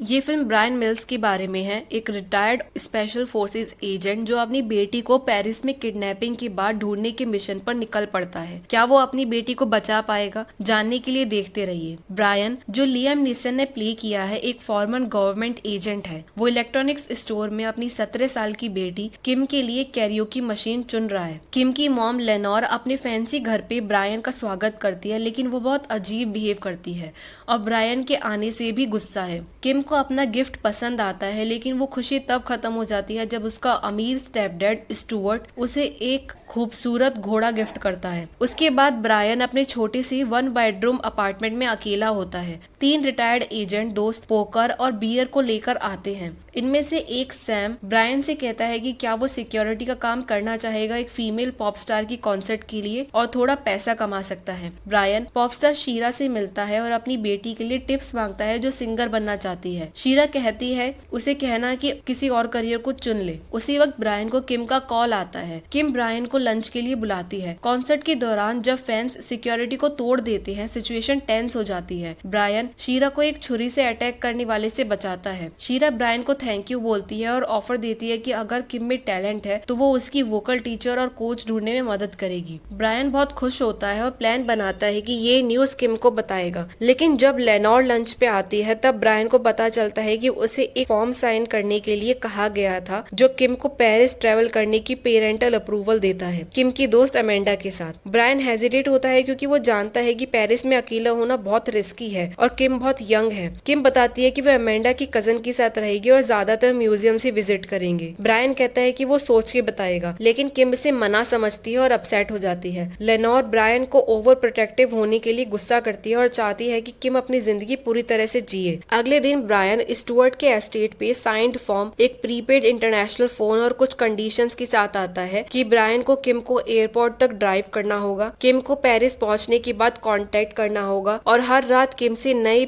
ये film Brian mills के बारे में है, एक रिटायर्ड स्पेशल फोर्सेस एजेंट जो अपनी बेटी को पेरिस में किडनैपिंग के बाद ढूंढने के मिशन पर निकल पड़ता है। क्या वो अपनी बेटी को बचा पाएगा? जानने के लिए देखते रहिए। ब्रायन, जो लियाम नीसन ने प्ले किया है, एक फॉर्मर गवर्नमेंट एजेंट है। वो इलेक्ट्रॉनिक्स स्टोर में अपनी 17 साल की बेटी किम के लिए कैरियोकी मशीन चुन रहा है। किम की मॉम लेनोर अपने फैंसी घर पे ब्रायन का स्वागत करती है, लेकिन वो बहुत अजीब बिहेव करती है और ब्रायन के आने से भी गुस्सा है। किम को अपना गिफ्ट पसंद आता है, लेकिन वो खुशी तब खत्म हो जाती है जब उसका अमीर स्टेपडैड स्टुअर्ट उसे एक खूबसूरत घोड़ा गिफ्ट करता है। उसके बाद ब्रायन अपने छोटे से 1 बेडरूम अपार्टमेंट में अकेला होता है। 3 रिटायर्ड एजेंट दोस्त पोकर और बियर को लेकर आते हैं। इनमें से एक सैम ब्रायन से कहता है कि क्या वो सिक्योरिटी का काम करना चाहेगा एक फीमेल पॉप स्टार की कॉन्सर्ट के लिए और थोड़ा पैसा कमा सकता है। ब्रायन पॉप स्टार शीरा से मिलता है और अपनी बेटी के लिए टिप्स मांगता है जो सिंगर बनना चाहती है। शीरा कहती है उसे कहना कि किसी और करियर को चुन ले। उसी वक्त ब्रायन को किम का कॉल आता है। किम ब्रायन को लंच के लिए बुलाती है। कॉन्सर्ट के दौरान जब फैंस सिक्योरिटी को तोड़ देते हैं, सिचुएशन टेंस हो जाती है। ब्रायन शीरा को एक छुरी से अटैक करने वाले से बचाता है। शीरा ब्रायन को थैंक यू बोलती है और ऑफर देती है कि अगर किम में टैलेंट है तो वो उसकी वोकल टीचर और कोच ढूंढने में मदद करेगी। ब्रायन बहुत खुश होता है और प्लान बनाता है कि ये न्यूज किम को बताएगा, लेकिन जब लेनोर लंच पे आती है तब ब्रायन को पता चलता है कि उसे एक फॉर्म साइन करने के लिए कहा गया था जो किम को पेरिस ट्रेवल करने की पेरेंटल अप्रूवल देता है, किम की दोस्त अमेंडा के साथ। ब्रायन हेजिटेट होता है क्योंकि वो जानता है कि पेरिस में अकेला होना बहुत रिस्की है और किम बहुत यंग है। किम बताती है कि वो अमेंडा की कजन के साथ रहेगी और ज्यादातर म्यूजियम से विजिट करेंगे। ब्रायन कहता है कि वो सोच के बताएगा, लेकिन किम इसे मना समझती है और अपसेट हो जाती है। लेनोर ब्रायन को ओवर प्रोटेक्टिव होने के लिए गुस्सा करती है और चाहती है कि किम अपनी जिंदगी पूरी तरह से जिए। अगले दिन ब्रायन स्टुअर्ट के एस्टेट पे साइंड फॉर्म, एक प्रीपेड इंटरनेशनल फोन और कुछ कंडीशंस के साथ आता है कि ब्रायन को किम को एयरपोर्ट तक ड्राइव करना होगा, किम को पेरिस पहुंचने के बाद कांटेक्ट करना होगा और हर रात किम से नए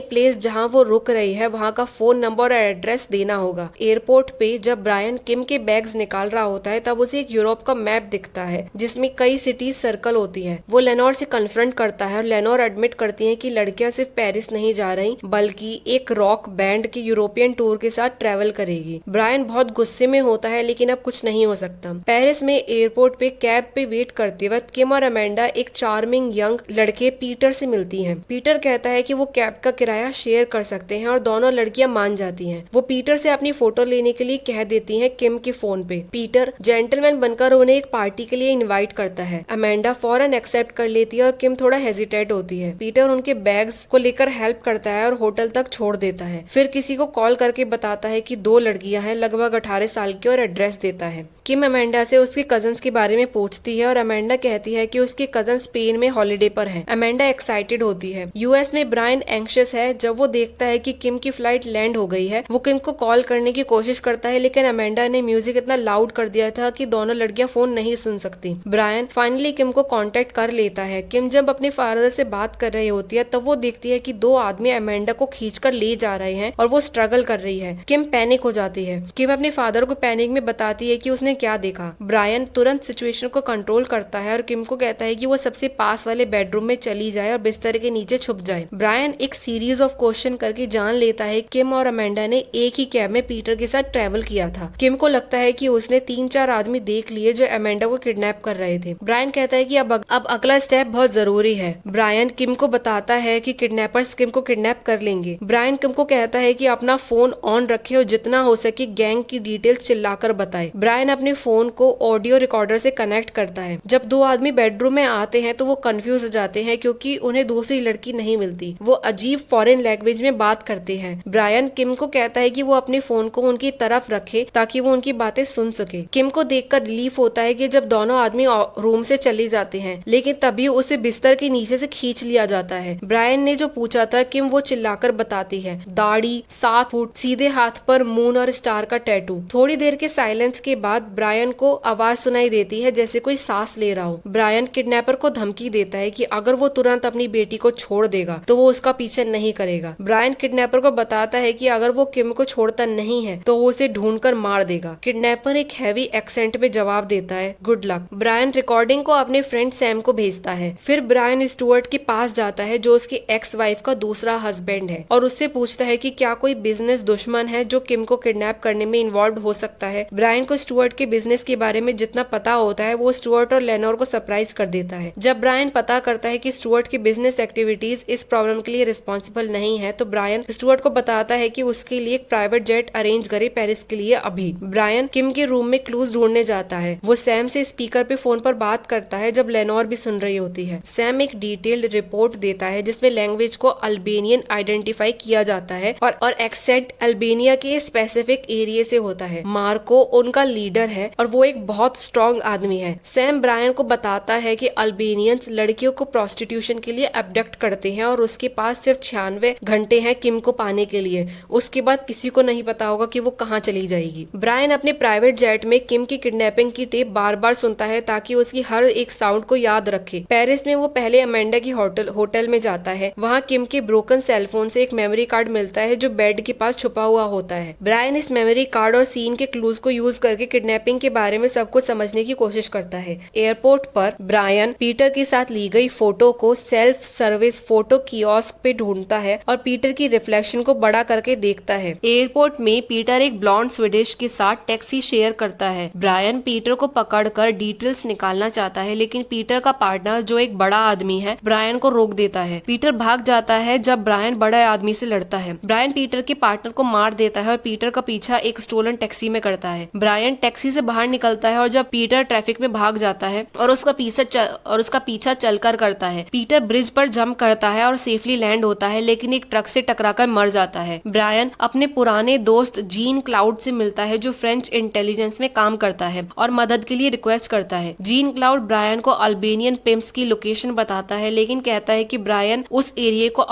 प्लेस जहां वो रुक रही है वहां का फोन नंबर और एड्रेस देना होगा। एयरपोर्ट पे जब ब्रायन किम के बैग्स निकाल रहा होता है तब उसे एक यूरोप का मैप दिखता है जिसमें कई सिटीज सर्कल होती है। वो लेनोर से कन्फ्रंट करता है और लेनोर एडमिट करती है कि लड़कियां सिर्फ पेरिस नहीं जा रही बल्कि एक रॉक बैंड के यूरोपियन टूर के साथ ट्रेवल करेगी। ब्रायन बहुत गुस्से में होता है, लेकिन अब कुछ नहीं हो सकता। पेरिस में एयरपोर्ट पे कैब पे वेट करते वक्त किम और अमेंडा एक चार्मिंग यंग लड़के पीटर से मिलती हैं। पीटर कहता है कि वो कैब का किराया शेयर कर सकते हैं और दोनों लड़कियां मान जाती हैं। वो पीटर से अपनी फोटो लेने के लिए कह देती हैं किम के फोन पे। पीटर जेंटलमैन बनकर उन्हें एक पार्टी के लिए इनवाइट करता है। अमेंडा फौरन एक्सेप्ट कर लेती है और किम थोड़ा हेजिटेट होती है। पीटर उनके बैग्स को लेकर हेल्प करता है और होटल तक छोड़ देता है। फिर किसी को कॉल करके बताता है कि 2 लड़कियां हैं लगभग 18 साल की और एड्रेस देता है। किम अमेंडा से उसके कजन्स के बारे में पूछती है और अमेंडा कहती है कि उसके कजन स्पेन में हॉलिडे पर हैं। अमेंडा एक्साइटेड होती है। यूएस में ब्रायन एंग्शियस है जब वो देखता है कि किम की फ्लाइट लैंड हो गई है। वो किम को कॉल करने की कोशिश करता है, लेकिन अमेंडा ने म्यूजिक इतना लाउड कर दिया था कि दोनों लड़कियां फोन नहीं सुन सकती। ब्रायन फाइनली किम को कांटेक्ट कर लेता है। किम जब अपने फादर से बात कर रही होती है तब वो देखती है कि 2 आदमी अमेंडा को खींचकर ले जा रहे हैं और वो स्ट्रगल कर रही है। किम पैनिक हो जाती है। किम अपने फादर को पैनिक में बताती है कि उसने क्या देखा। ब्रायन तुरंत सिचुएशन को कंट्रोल करता है और किम को कहता है कि वो सबसे पास वाले बेडरूम में चली जाए और बिस्तर के नीचे छुप जाए। ब्रायन एक सीरीज ऑफ क्वेश्चन करके जान लेता है किम और अमेंडा ने एक ही कैब में पीटर के साथ ट्रेवल किया था। किम को लगता है कि उसने 3-4 आदमी देख लिए जो अमेंडा को किडनैप कर रहे थे। ब्रायन कहता है कि अब अगला स्टेप बहुत जरूरी है। ब्रायन किम को बताता है कि किडनैपर्स किम को किडनैप कर लेंगे। ब्रायन किम को कहता है कि अपना फोन ऑन रखे और जितना हो सके गैंग की डिटेल्स चिल्लाकर बताए। ब्रायन अपने फोन को ऑडियो रिकॉर्डर से कनेक्ट करता है। जब 2 आदमी बेडरूम में आते हैं तो वो कंफ्यूज हो जाते हैं क्योंकि उन्हें दूसरी लड़की नहीं मिलती। वो अजीब फॉरेन लैंग्वेज में बात करते हैं। ब्रायन किम को कहता है कि वो अपने फोन को उनकी तरफ रखे ताकि वो उनकी बातें सुन सके। किम को देखकर रिलीफ होता है कि जब दोनों आदमी रूम से चले जाते हैं, लेकिन तभी उसे बिस्तर के नीचे से खींच लिया जाता है। ब्रायन ने जो पूछा था किम वो चिल्लाकर बताती है। दाढ़ी, 7 फुट, सीधे हाथ पर मून और स्टार का टैटू। थोड़ी देर के साइलेंस के बाद ब्रायन को आवाज सुनाई देती है जैसे कोई सांस ले रहा हो। ब्रायन किडनैपर को धमकी देता है कि अगर वो तुरंत अपनी बेटी को छोड़ देगा तो वो उसका पीछे नहीं करेगा। ब्रायन किडनैपर को बताता है कि अगर वो किम को छोड़ता नहीं है तो वो उसे ढूंढकर मार देगा। किडनैपर एक हैवी एक्सेंट में जवाब देता है, गुड लक। ब्रायन रिकॉर्डिंग को अपने फ्रेंड सैम को भेजता है। फिर ब्रायन स्टुअर्ट के पास जाता है जो उसकी एक्स वाइफ का दूसरा हस्बैंड है और उससे पूछता है कि क्या कोई बिजनेस दुश्मन है जो किम को किडनैप करने में इन्वॉल्व हो सकता है। ब्रायन को स्टुअर्ट के बिजनेस के बारे में जितना पता होता है वो स्टुअर्ट और लेनोर को सरप्राइज कर देता है। जब ब्रायन पता करता है कि स्टुअर्ट की बिजनेस एक्टिविटीज इस प्रॉब्लम के लिए रिस्पॉन्सिबल नहीं है तो ब्रायन स्टुअर्ट को बताता है कि उसके लिए एक प्राइवेट जेट अरेंज करे पेरिस के लिए अभी। ब्रायन किम के रूम में क्लूज ढूंढने जाता है। वो सैम से स्पीकर पे फोन पर बात करता है जब लेनोर भी सुन रही होती है। सैम एक डिटेल्ड रिपोर्ट देता है जिसमें लैंग्वेज को अल्बेनियन आइडेंटिफाई किया जाता है और एक्सेंट अल्बेनिया के स्पेसिफिक एरिया से होता है। मार्को उनका लीडर है और वो एक बहुत स्ट्रॉन्ग आदमी है। सैम ब्रायन को बताता है कि अल्बेनियंस लड़कियों को प्रोस्टिट्यूशन के लिए अबडक्ट करते हैं और उसके पास सिर्फ 96 घंटे हैं किम को पाने के लिए। उसके बाद किसी को नहीं पता होगा कि वो कहाँ चली जाएगी। ब्रायन अपने प्राइवेट जेट में किम की किडनैपिंग की टेप बार बार सुनता है ताकि उसकी हर एक साउंड को याद रखे। पेरिस में वो पहले अमेंडा की होटल में जाता है। वहाँ किम के ब्रोकन सेलफोन से एक मेमोरी कार्ड मिलता है जो बेड के पास छुपा हुआ होता है। ब्रायन इस मेमोरी कार्ड और सीन के क्लूज को यूज करके किडनैपिंग के बारे में सब कुछ समझने की कोशिश करता है। एयरपोर्ट पर ब्रायन पीटर के साथ ली गई फोटो को सेल्फ सर्विस फोटो कियोस्क पे ढूंढता है और पीटर की रिफ्लेक्शन को बड़ा करके देखता है। एयरपोर्ट में पीटर एक ब्लॉन्ड स्वीडिश के साथ टैक्सी शेयर करता है। ब्रायन पीटर को पकड़कर डिटेल्स निकालना चाहता है लेकिन पीटर का पार्टनर जो एक बड़ा आदमी है ब्रायन को रोक देता है। पीटर भाग जाता है जब ब्रायन बड़े आदमी से लड़ता है। ब्रायन पीटर के पार्टनर को मार देता है और पीटर का पीछा एक स्टोलन टैक्सी में करता है। ब्रायन टैक्सी से बाहर निकलता है और जब पीटर ट्रैफिक में भाग जाता है और उसका पीछा चलकर करता है। पीटर ब्रिज पर जंप करता है और सेफली लैंड होता है लेकिन एक ट्रक से टकराकर मर जाता है। ब्रायन अपने पुराने दोस्त जीन क्लाउड से मिलता है जो फ्रेंच इंटेलिजेंस में काम करता है और मदद के लिए रिक्वेस्ट करता है। जीन क्लाउड ब्रायन को अल्बेनियन पिम्प्स की लोकेशन बताता है लेकिन कहता है कि ब्रायन उस एरिया को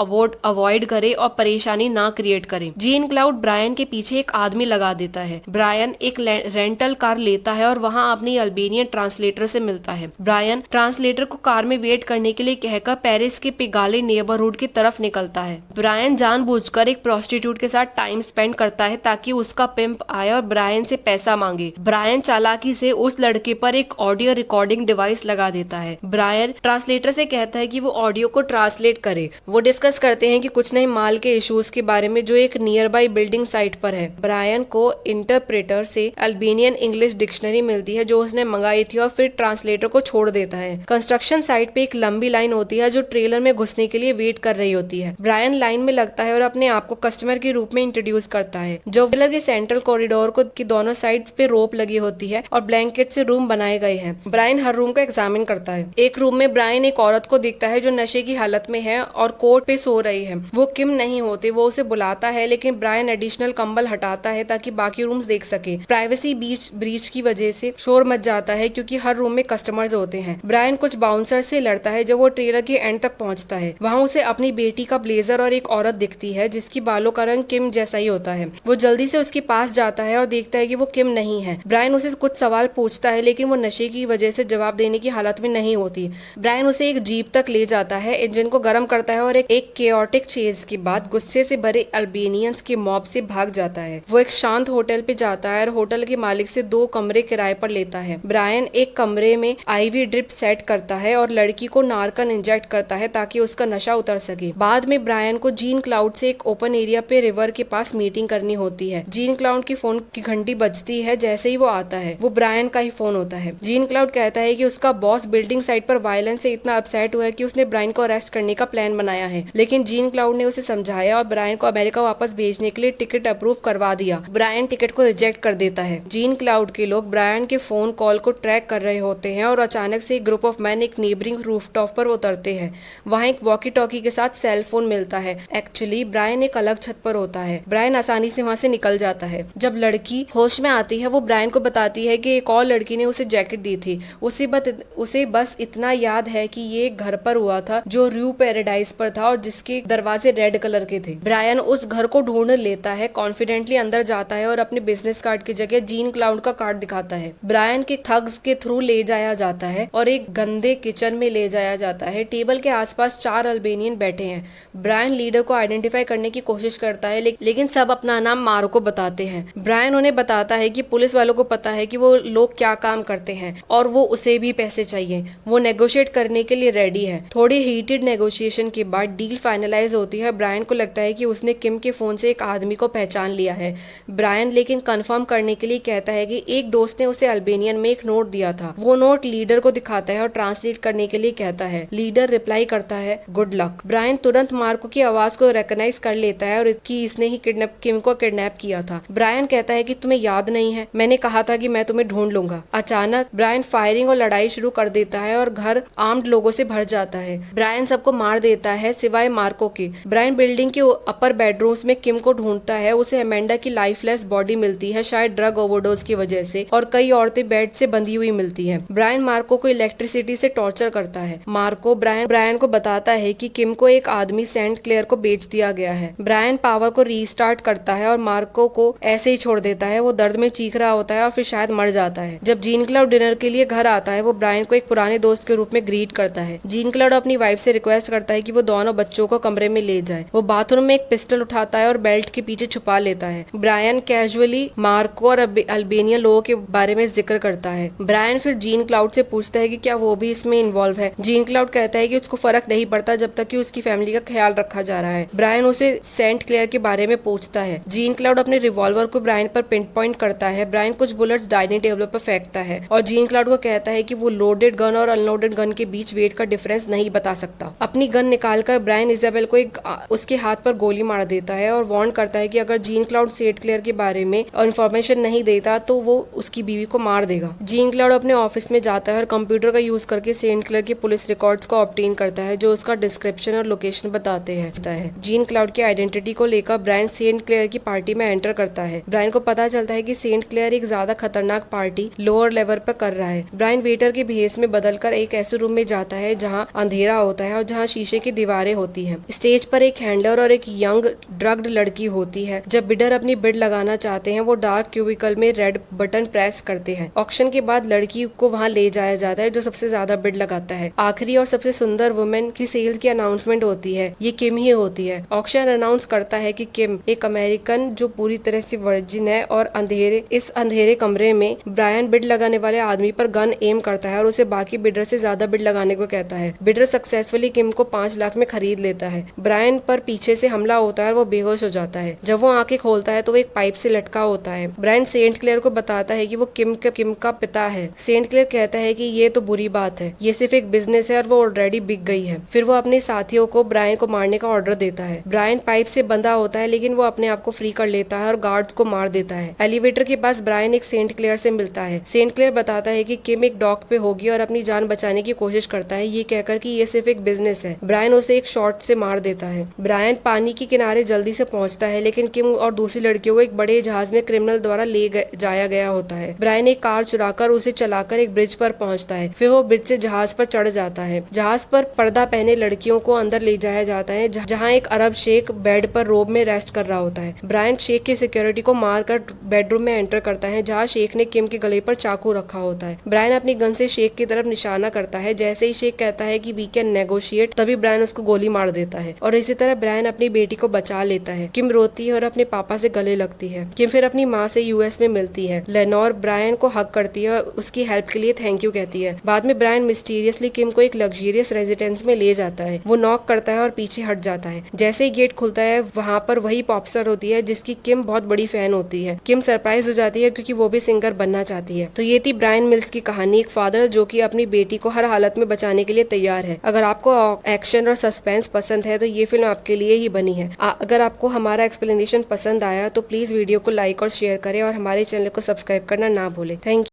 अवॉइड करे और परेशानी ना क्रिएट करे। जीन क्लाउड ब्रायन के पीछे एक आदमी लगा देता है। ब्रायन एक रेंटल कार लेता है और वहाँ अपनी अल्बेनियन ट्रांसलेटर से मिलता है। ब्रायन ट्रांसलेटर को कार में वेट करने के लिए कहकर पेरिस के पिगाले नेबरहुड की तरफ निकलता है। ब्रायन जानबूझकर एक प्रोस्टिट्यूट के साथ टाइम स्पेंड करता है ताकि उसका पिम्प आए और ब्रायन से पैसा मांगे। ब्रायन चालाकी से उस लड़के पर एक ऑडियो रिकॉर्डिंग डिवाइस लगा देता है। ब्रायन ट्रांसलेटर से कहता है कि वो ऑडियो को ट्रांसलेट करे। वो डिस्कस करते हैं कि कुछ नए माल के इश्यूज के बारे में जो एक नियर बाई बिल्डिंग साइट पर है। ब्रायन को इंटरप्रेटर से अल्बेनियन इंग्लिश डिक्शनरी मिलती है जो उसने मंगाई थी और फिर ट्रांसलेटर को छोड़ देता है। कंस्ट्रक्शन साइट पे एक लंबी लाइन होती है जो ट्रेलर में घुसने के लिए वेट कर रही होती है। ब्रायन लाइन में लगता है और अपने आप को कस्टमर के रूप में इंट्रोड्यूस करता है। जो ट्रेलर के सेंट्रल कॉरिडोर की दोनों साइड्स पे रोप लगी होती है और ब्लैंकेट से रूम बनाए गए हैं। ब्रायन हर रूम का एग्जामिन करता है। एक रूम में ब्रायन एक औरत को देखता है जो नशे की हालत में है और कोट पे सो रही है। वो किम नहीं होती। वो उसे बुलाता है लेकिन ब्रायन एडिशनल कंबल हटाता है ताकि बाकी रूम्स देख सके। प्राइवेसी ब्रीच की वजह से शोर मच जाता है क्योंकि हर रूम में कस्टमर्स होते हैं। ब्रायन कुछ बाउंसर से लड़ता है जब वो ट्रेलर के एंड तक पहुंचता है। वहाँ उसे अपनी बेटी का ब्लेजर और एक औरत दिखती है जिसकी बालों का रंग किम जैसा ही होता है। वो जल्दी से उसके पास जाता है और देखता है कि वो किम नहीं है। ब्रायन उसे कुछ सवाल पूछता है लेकिन वो नशे की वजह से जवाब देने की हालत में नहीं होती। ब्रायन उसे एक जीप तक ले जाता है, इंजन को गर्म करता है और एक केओटिक चेज के बाद गुस्से से भरे अल्बेनियंस के मॉब से भाग जाता है। वो एक शांत होटल पे जाता है और होटल के मालिक से 2 कमरे किराए पर लेता है। ब्रायन एक कमरे में आईवी ड्रिप सेट करता है और लड़की को नार्कन इंजेक्ट करता है ताकि उसका नशा उतर सके। बाद में ब्रायन को जीन क्लाउड से एक ओपन एरिया पे रिवर के पास मीटिंग करनी होती है। जीन क्लाउड की फोन की घंटी बजती है। जैसे ही वो आता है वो ब्रायन का ही फोन होता है। जीन क्लाउड कहता है कि उसका बॉस बिल्डिंग साइट पर वायलेंस से इतना अपसेट हुआ है कि उसने ब्रायन को अरेस्ट करने का प्लान बनाया है, लेकिन जीन क्लाउड ने उसे समझाया और ब्रायन को अमेरिका वापस भेजने के लिए टिकट अप्रूव करवा दिया। ब्रायन टिकट को रिजेक्ट कर देता है। जीन क्लाउड के लोग ब्रायन के फोन कॉल को ट्रैक कर रहे होते हैं और अचानक से एक ग्रुप ऑफ मैन एक नेबरिंग रूफटॉप पर उतरते हैं। वहाँ एक वॉकी टॉकी के साथ सेल फोन मिलता है। एक्चुअली ब्रायन एक अलग छत पर होता है। ब्रायन आसानी से वहाँ से निकल जाता है। जब लड़की होश में आती है वो ब्रायन को बताती है कि एक और लड़की ने उसे जैकेट दी थी। उसे बस इतना याद है कि ये एक घर पर हुआ था जो र्यू पैराडाइज पर था और जिसके दरवाजे रेड कलर के थे। ब्रायन उस घर को ढूंढ लेता है, कॉन्फिडेंटली अंदर जाता है और अपने बिजनेस कार्ड की जगह जीन क्लाउड का कार्ड दिखाता है। ब्रायन के थग्स के थ्रू ले जाया जाता है और एक गंदे किचन में ले जाया जाता है। टेबल के आसपास 4 अल्बेनियन बैठे हैं। ब्रायन लीडर को आइडेंटिफाई करने की कोशिश करता है लेकिन सब अपना नाम मार्को बताते हैं। ब्रायन उन्हें बताता है कि पुलिस वालों को पता है कि वो लोग क्या काम करते हैं और वो उसे भी पैसे चाहिए। वो नेगोशिएट करने के लिए रेडी है। थोड़ी हीटेड नेगोशिएशन के बाद डील फाइनलाइज होती है। ब्रायन को लगता है कि उसने किम के फोन से एक आदमी को पहचान लिया है। ब्रायन लेकिन कंफर्म करने के लिए कहता है कि एक दोस्त ने उसे अल्बेनियन में एक नोट दिया था। वो नोट लीडर को दिखाता है और ट्रांसलेट करने के लिए कहता है। लीडर रिप्लाई करता है गुड लक। ब्रायन तुरंत मार्को की आवाज को रिकॉग्नाइज कर लेता है और कि इसने ही किम को किडनैप किया था। ब्रायन कहता है कि तुम्हें याद नहीं है, मैंने कहा था कि मैं तुम्हें ढूंढ लूंगा। अचानक ब्रायन फायरिंग और लड़ाई शुरू कर देता है और घर आर्म्ड लोगों से भर जाता है। ब्रायन सबको मार देता है सिवाय मार्को के। ब्रायन बिल्डिंग के अपर बेडरूम्स में किम को ढूंढता है। उसे अमेंडा की लाइफलेस बॉडी मिलती है, शायद ड्रग ओवरडोज की वजह से, और कई औरतें बेड से बंधी हुई मिलती हैं। ब्रायन मार्को को इलेक्ट्रिसिटी से टॉर्चर करता है। मार्को ब्रायन को बताता है कि किम को एक आदमी सेंट क्लेयर को बेच दिया गया है। ब्रायन पावर को रीस्टार्ट करता है और मार्को को ऐसे ही छोड़ देता है। वो दर्द में चीख रहा होता है और फिर शायद मर जाता है। जब जीन क्लाउड डिनर के लिए घर आता है, वो ब्रायन को एक पुराने दोस्त के रूप में ग्रीट करता है। जीन क्लाउड अपनी वाइफ से रिक्वेस्ट करता है कि वो दोनों बच्चों को कमरे में ले जाए। वो बाथरूम में एक पिस्टल उठाता है और बेल्ट के पीछे छुपा लेता है। ब्रायन कैजुअली मार्को और अल्बेनियन लोगों के बारे में जिक्र करता है। ब्रायन फिर जीन क्लाउड से पूछता है कि क्या वो भी इसमें इन्वॉल्व है। जीन क्लाउड कहता है कि उसको फर्क नहीं पड़ता जब तक कि उसकी फैमिली का ख्याल रखा जा रहा है। ब्रायन उसे सेंट क्लेयर के बारे में पूछता है। जीन क्लाउड अपने रिवॉल्वर को ब्रायन पर पिन पॉइंट करता है। ब्रायन कुछ बुलेट्स डाइनिंग टेबल पर फेंकता है और जीन क्लाउड को कहता है कि वो लोडेड गन और अनलोडेड गन के बीच वेट का डिफरेंस नहीं बता सकता। अपनी गन निकालकर ब्रायन इजाबेल को उसके हाथ पर गोली मार देता है और वार्न करता है कि अगर जीन क्लाउड सेंट क्लेयर के बारे में इन्फॉर्मेशन नहीं देता तो वो उसकी बीवी को मार देगा। जीन क्लाउड अपने ऑफिस में जाता है और कंप्यूटर का यूज करके सेंट क्लेयर के पुलिस रिकॉर्ड्स को ऑब्टेन करता है जो उसका डिस्क्रिप्शन और लोकेशन बताते हैं। जीन क्लाउड की आइडेंटिटी को लेकर ब्रायन सेंट क्लेयर की पार्टी में एंटर करता है। ब्रायन को पता चलता है कि सेंट क्लेयर एक ज्यादा खतरनाक पार्टी लोअर लेवल पर कर रहा है। ब्रायन वेटर के भेस में बदलकर एक ऐसे रूम में जाता है जहाँ अंधेरा होता है और जहाँ शीशे की दीवारें होती हैं। स्टेज पर एक हैंडलर और एक यंग ड्रग्ड लड़की होती है। जब बिडर अपनी बिड लगाना चाहते हैं, वो डार्क क्यूबिकल में रेड बटन प्रेस करते हैं। ऑक्शन के बाद लड़की को वहाँ ले जाया जाता है जो सबसे ज्यादा बिड लगाता है। आखिरी और सबसे सुंदर वुमेन की सेल की अनाउंसमेंट होती है। ये किम ही होती है। ऑक्शन अनाउंस करता है कि किम एक अमेरिकन जो पूरी तरह से वर्जिन है और इस अंधेरे कमरे में ब्रायन बिड लगाने वाले आदमी पर गन एम करता है और उसे बाकी बिडर से ज्यादा बिड लगाने को कहता है। बिडर सक्सेसफुली किम को 5 लाख में खरीद लेता है। ब्रायन पर पीछे से हमला होता है और वो बेहोश हो जाता है। जब वो आंखें खोलता है तो वो एक पाइप से लटका होता है। ब्रायन सेंट क्लेयर को बताता है कि वो किम का पिता है। सेंट क्लेयर कहता है कि ये तो बुरी बात है, ये सिर्फ एक बिजनेस है और वो ऑलरेडी बिक गई है। फिर वो अपने साथियों को ब्रायन को मारने का ऑर्डर देता है। ब्रायन पाइप से बंधा होता है लेकिन वो अपने आप को फ्री कर लेता है और गार्ड्स को मार देता है। एलिवेटर के पास ब्रायन एक सेंट क्लेयर से मिलता है। सेंट क्लेयर बताता है कि किम एक डॉक पे होगी और अपनी जान बचाने की कोशिश करता है, ये कहकर कि ये सिर्फ एक बिजनेस है। ब्रायन उसे एक शॉट से मार देता है। ब्रायन पानी के किनारे जल्दी से पहुंचता है लेकिन किम और दूसरी लड़कियों को एक बड़े जहाज में क्रिमिनल द्वारा जाया गया होता है। ब्रायन एक कार चुराकर उसे चलाकर एक ब्रिज पर पहुंचता है। फिर वो ब्रिज से जहाज पर चढ़ जाता है। जहाज पर पर्दा पहने लड़कियों को अंदर ले जाया जाता है जहाँ एक अरब शेख बेड पर रोब में रेस्ट कर रहा होता है। ब्रायन शेख की सिक्योरिटी को मारकर बेडरूम में एंटर करता है जहाँ शेख ने किम के गले पर चाकू रखा होता है। ब्रायन अपनी गन से शेख की तरफ निशाना करता है। जैसे ही शेख कहता है कि वी कैन नेगोशिएट, तभी ब्रायन उसको गोली मार देता है और इसी तरह ब्रायन अपनी बेटी को बचा लेता है। किम रोती है और अपने पापा से गले लगती है। किम फिर अपनी माँ से यूएस में मिलती है। लेनोर ब्रायन को हक करती है और उसकी हेल्प के लिए थैंक यू कहती है। बाद में ब्रायन मिस्टीरियसली किम को एक लग्जरियस रेजिडेंस में ले जाता है। वो नॉक करता है और पीछे हट जाता है। जैसे ही गेट खुलता है, वहाँ पर वही पॉपस्टार होती है जिसकी किम बहुत बड़ी फैन होती है। किम सरप्राइज हो जाती है क्योंकि वो भी सिंगर बनना चाहती है। तो ये थी ब्रायन मिल्स की कहानी, एक फादर जो कि अपनी बेटी को हर हालत में बचाने के लिए तैयार है। अगर आपको एक्शन और सस्पेंस पसंद है तो ये फिल्म आपके लिए ही बनी है। अगर आपको हमारा एक्सप्लेनेशन पसंद आया तो प्लीज वीडियो को लाइक और शेयर करें और हमारे चैनल को सब्सक्राइब करना ना भूलें। Thank you.